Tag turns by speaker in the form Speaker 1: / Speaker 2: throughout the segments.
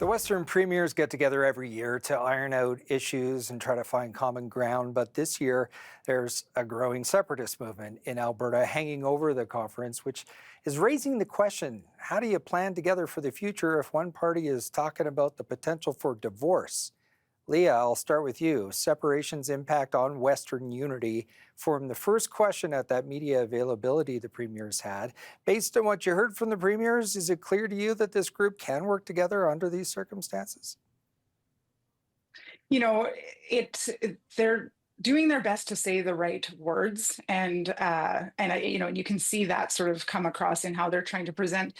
Speaker 1: The Western premiers get together every year to iron out issues and try to find common ground. But this year, there's a growing separatist movement in Alberta hanging over the conference, which is raising the question, how do you plan together for the future if one party is talking about the potential for divorce? Leah, I'll start with you. Separation's impact on Western unity formed the first question at that media availability the premiers had. Based on what you heard from the premiers, is it clear to you that this group can work together under these circumstances?
Speaker 2: You know, they're doing their best to say the right words, and you can see that sort of come across in how they're trying to present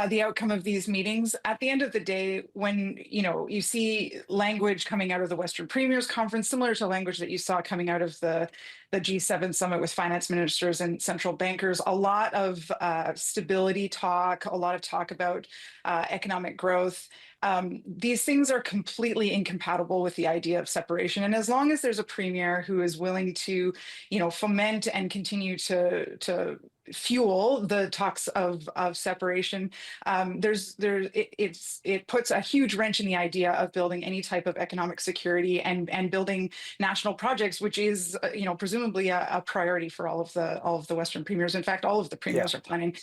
Speaker 2: the outcome of these meetings. At the end of the day, when you see language coming out of the Western Premiers Conference, similar to language that you saw coming out of the G7 summit with finance ministers and central bankers, a lot of stability talk, a lot of talk about economic growth. These things are completely incompatible with the idea of separation. And as long as there's a premier who is willing to, foment and continue to fuel the talks of separation, it puts a huge wrench in the idea of building any type of economic security and building national projects, which is presumably a priority for all of the Western premiers. In fact, all of the premiers are planning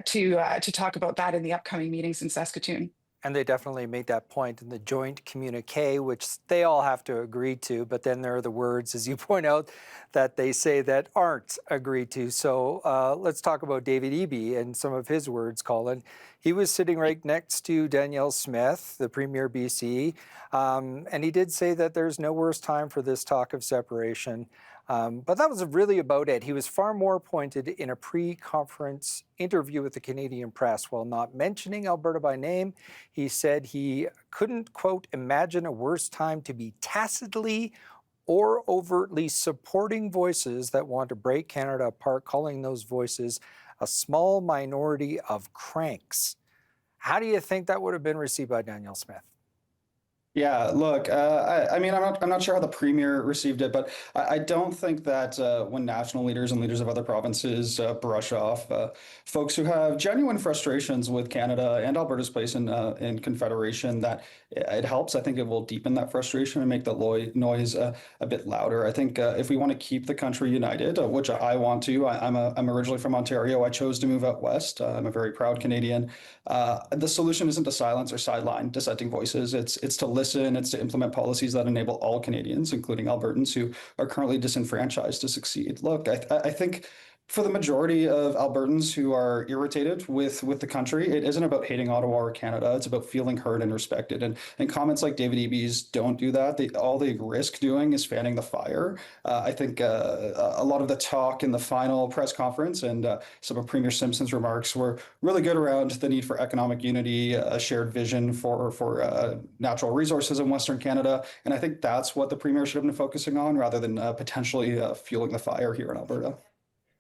Speaker 2: to talk about that in the upcoming meetings in Saskatoon.
Speaker 1: And they definitely made that point in the joint communique, which they all have to agree to. But then there are the words, as you point out, that they say that aren't agreed to. So let's talk about David Eby and some of his words, Colin. He was sitting right next to Danielle Smith, the Premier BC, and he did say that there's no worse time for this talk of separation. But that was really about it. He was far more pointed in a pre-conference interview with the Canadian press. While not mentioning Alberta by name, he said he couldn't, quote, imagine a worse time to be tacitly or overtly supporting voices that want to break Canada apart, calling those voices a small minority of cranks. How do you think that would have been received by Danielle Smith?
Speaker 3: Yeah, look, I mean, I'm not sure how the premier received it, but I don't think that when national leaders and leaders of other provinces brush off folks who have genuine frustrations with Canada and Alberta's place in Confederation, that it helps. I think it will deepen that frustration and make the noise a bit louder. I think if we want to keep the country united, which I want to, I'm originally from Ontario. I chose to move out west. I'm a very proud Canadian. The solution isn't to silence or sideline dissenting voices. It's to listen, it's to implement policies that enable all Canadians, including Albertans who are currently disenfranchised, to succeed. Look, I think for the majority of Albertans who are irritated with the country, it isn't about hating Ottawa or Canada. It's about feeling heard and respected. And comments like David Eby's don't do that. All they risk doing is fanning the fire. I think a lot of the talk in the final press conference and some of Premier Simpson's remarks were really good around the need for economic unity, a shared vision for natural resources in Western Canada. And I think that's what the Premier should have been focusing on rather than potentially fueling the fire here in Alberta.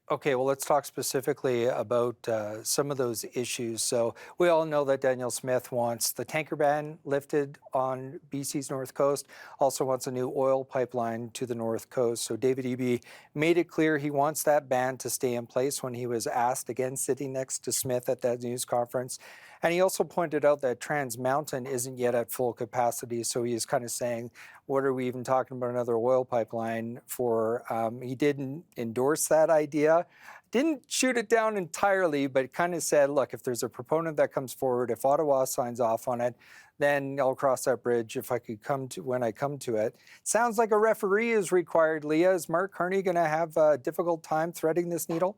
Speaker 1: Okay, well, let's talk specifically about some of those issues. So we all know that Danielle Smith wants the tanker ban lifted on BC's North Coast, also wants a new oil pipeline to the North Coast. So David Eby made it clear he wants that ban to stay in place when he was asked, again, sitting next to Smith at that news conference. And he also pointed out that Trans Mountain isn't yet at full capacity. So he is kind of saying, what are we even talking about another oil pipeline for? He didn't endorse that idea, didn't shoot it down entirely, but kind of said, look, if there's a proponent that comes forward, if Ottawa signs off on it, then I'll cross that bridge if I could come to when I come to it. Sounds like a referee is required, Leah. Is Mark Carney going to have a difficult time threading this needle?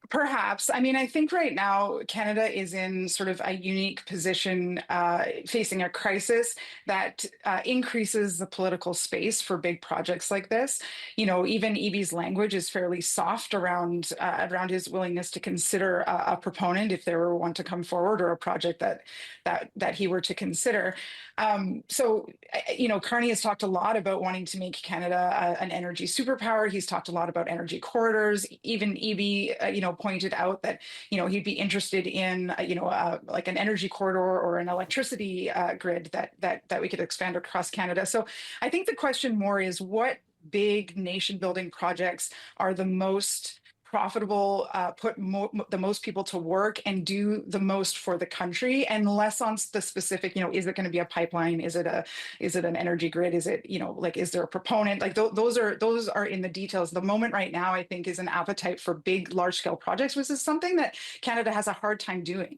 Speaker 2: Perhaps. I mean, I think right now Canada is in sort of a unique position, facing a crisis that increases the political space for big projects like this. Even Eby's language is fairly soft around his willingness to consider a proponent if there were one to come forward, or a project that he were to consider. Carney has talked a lot about wanting to make Canada an energy superpower. He's talked a lot about energy corridors. Even Eby, pointed out that, he'd be interested in, like an energy corridor or an electricity grid that we could expand across Canada. So I think the question more is, what big nation building projects are the most profitable, put the most people to work, and do the most for the country, and less on the specific, is it going to be a pipeline? Is it an energy grid? Is it, like, is there a proponent? Like those are in the details. The moment right now, I think, is an appetite for big, large scale projects, which is something that Canada has a hard time doing.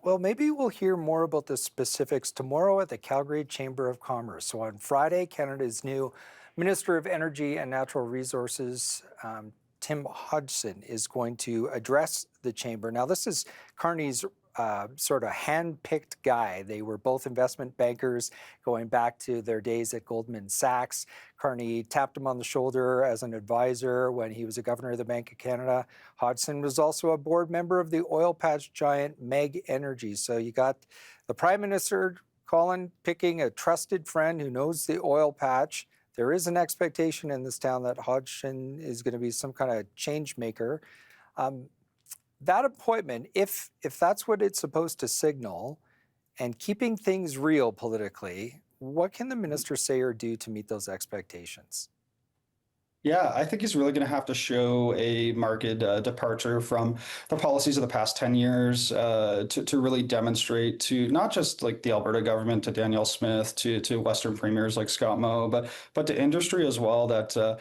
Speaker 1: Well, maybe we'll hear more about the specifics tomorrow at the Calgary Chamber of Commerce. So on Friday, Canada's new Minister of Energy and Natural Resources, Tim Hodgson, is going to address the chamber. Now, this is Carney's sort of hand-picked guy. They were both investment bankers going back to their days at Goldman Sachs. Carney tapped him on the shoulder as an advisor when he was a governor of the Bank of Canada. Hodgson was also a board member of the oil patch giant Meg Energy. So you got the Prime Minister, Colin, picking a trusted friend who knows the oil patch. There is an expectation in this town that Hodgson is going to be some kind of change maker. That appointment, if that's what it's supposed to signal, and keeping things real politically, what can the minister say or do to meet those expectations?
Speaker 3: Yeah, I think he's really going to have to show a marked departure from the policies of the past 10 years to really demonstrate to not just like the Alberta government, to Danielle Smith, to Western premiers like Scott Moe, but to industry as well, that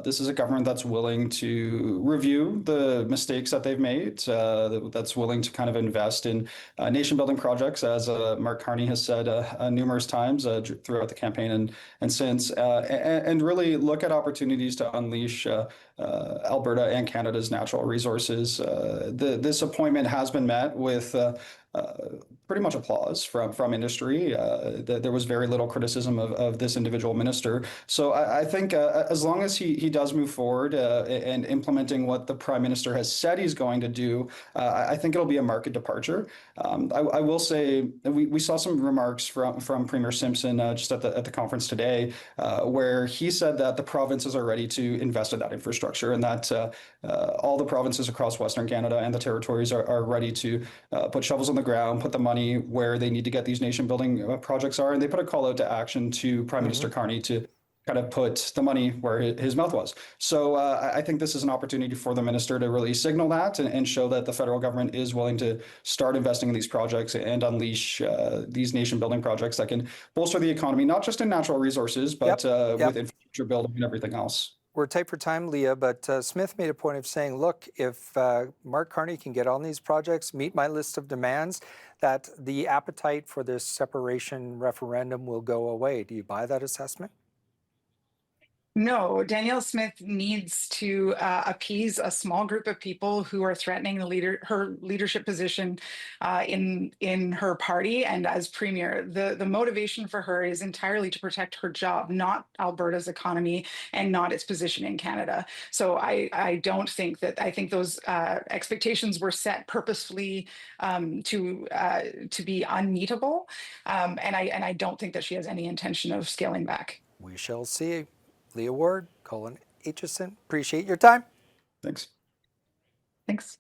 Speaker 3: this is a government that's willing to review the mistakes that they've made, that's willing to kind of invest in nation building projects, as Mark Carney has said numerous times throughout the campaign and since, and really look at opportunities to unleash Alberta and Canada's natural resources. This appointment has been met with pretty much applause from industry. There was very little criticism of this individual minister. So I think as long as he does move forward and implementing what the Prime Minister has said he's going to do, I think it'll be a marked departure. I will say we saw some remarks from Premier Simpson just at the conference today, where he said that the provinces are ready to invest in that infrastructure, and that all the provinces across Western Canada and the territories are ready to put shovels on the ground, put the money where they need to get these nation building projects are. And they put a call out to action to Prime Minister Carney to kind of put the money where his mouth was. So I think this is an opportunity for the minister to really signal that and show that the federal government is willing to start investing in these projects and unleash these nation building projects that can bolster the economy, not just in natural resources, but with infrastructure building and everything else.
Speaker 1: We're tight for time, Leah, but Smith made a point of saying, look, if Mark Carney can get on these projects, meet my list of demands, that the appetite for this separation referendum will go away. Do you buy that assessment?
Speaker 2: No, Danielle Smith needs to appease a small group of people who are threatening her leadership position in her party and as premier. The motivation for her is entirely to protect her job, not Alberta's economy and not its position in Canada. So I don't think that, I think those expectations were set purposefully to be unmeetable, and I don't think that she has any intention of scaling back.
Speaker 1: We shall see. Leah Ward, Colin Aitchison, appreciate your time.
Speaker 3: Thanks.
Speaker 2: Thanks.